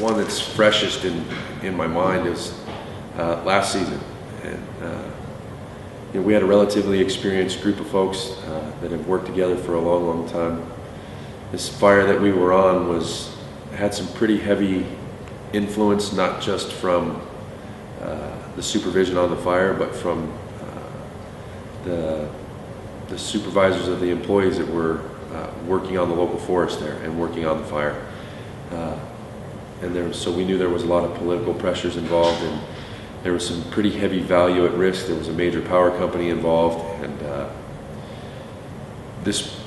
one that's freshest in my mind is last season. And we had a relatively experienced group of folks that have worked together for a long, long time. This fire that we were on had some pretty heavy influence, not just from the supervision on the fire, but from the supervisors of the employees that were working on the local forest there and working on the fire. So we knew there was a lot of political pressures involved, and there was some pretty heavy value at risk. There was a major power company involved, and this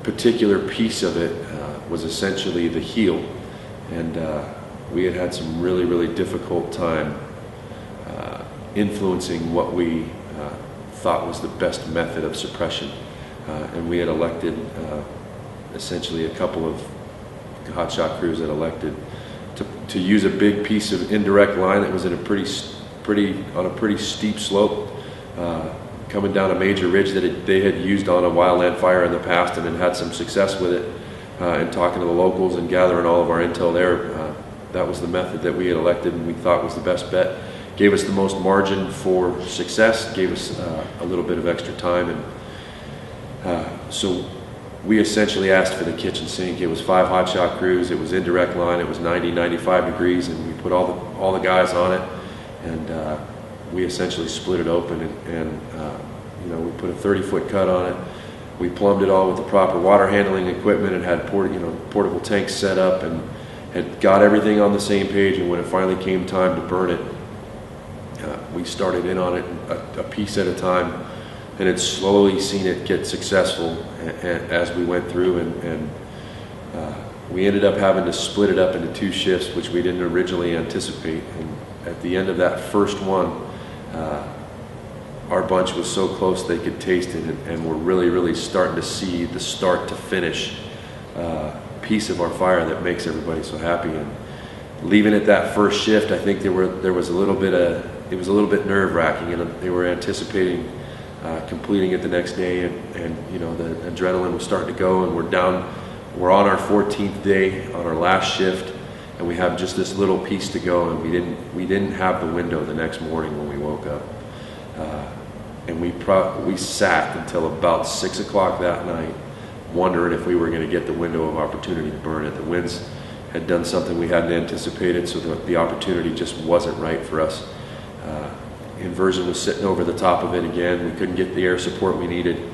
particular piece of it was essentially the heel. And we had some really, really difficult time influencing what we thought was the best method of suppression. And we had elected essentially a couple of hotshot crews that elected to use a big piece of indirect line that was in a pretty steep slope, coming down a major ridge that they had used on a wildland fire in the past and had some success with it. And talking to the locals and gathering all of our intel there, that was the method that we had elected and we thought was the best bet. Gave us the most margin for success, gave us a little bit of extra time, and so we essentially asked for the kitchen sink. It was 5 hotshot crews, it was indirect line, it was 90, 95 degrees, and we put all the guys on it, and we essentially split it open, and we put a 30-foot cut on it. We plumbed it all with the proper water handling equipment and had portable tanks set up and had got everything on the same page. And when it finally came time to burn it, we started in on it a piece at a time, and had slowly seen it get successful as we went through, and we ended up having to split it up into 2 shifts, which we didn't originally anticipate. And at the end of that first one, our bunch was so close they could taste it, and we're really, really starting to see the start to finish piece of our fire that makes everybody so happy. And leaving it that first shift, I think it was a little bit nerve-wracking, and they were anticipating completing it the next day, and the adrenaline was starting to go, and we're on our 14th day on our last shift, and we have just this little piece to go, and we didn't have the window the next morning when we woke up. And we sat until about 6 o'clock that night, wondering if we were going to get the window of opportunity to burn it. The winds had done something we hadn't anticipated, so the opportunity just wasn't right for us. Inversion was sitting over the top of it again. We couldn't get the air support we needed,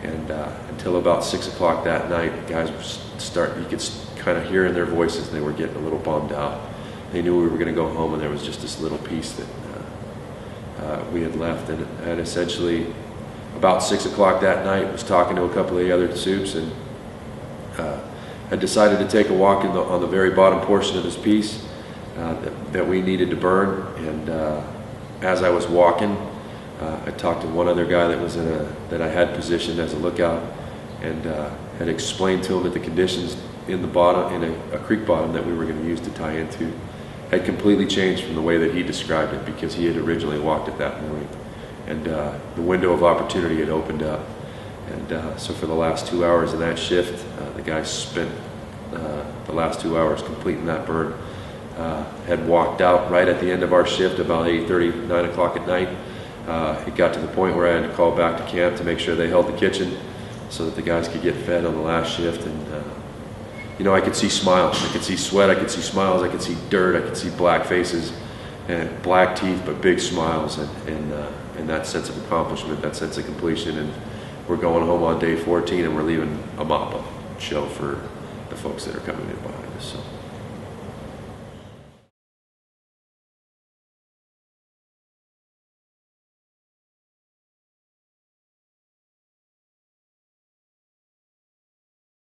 and until about 6 o'clock that night, the guys you could kind of hear in their voices they were getting a little bummed out. They knew we were going to go home, and there was just this little piece that we had left. And essentially about 6 o'clock that night, was talking to a couple of the other soups, and had decided to take a walk on the very bottom portion of this piece that we needed to burn. And as I was walking, I talked to one other guy that I had positioned as a lookout, and had explained to him that the conditions in a creek bottom that we were going to use to tie into had completely changed from the way that he described it, because he had originally walked it that morning, and the window of opportunity had opened up. And so for the last 2 hours of that shift, the guys spent the last 2 hours completing that burn. Had walked out right at the end of our shift about 8:30, 9 o'clock at night. It got to the point where I had to call back to camp to make sure they held the kitchen so that the guys could get fed on the last shift. And I could see smiles, I could see sweat, I could see smiles, I could see dirt, I could see black faces and black teeth, but big smiles, and that sense of accomplishment, that sense of completion. And we're going home on day 14, and we're leaving a mop-up show for the folks that are coming in behind us. So.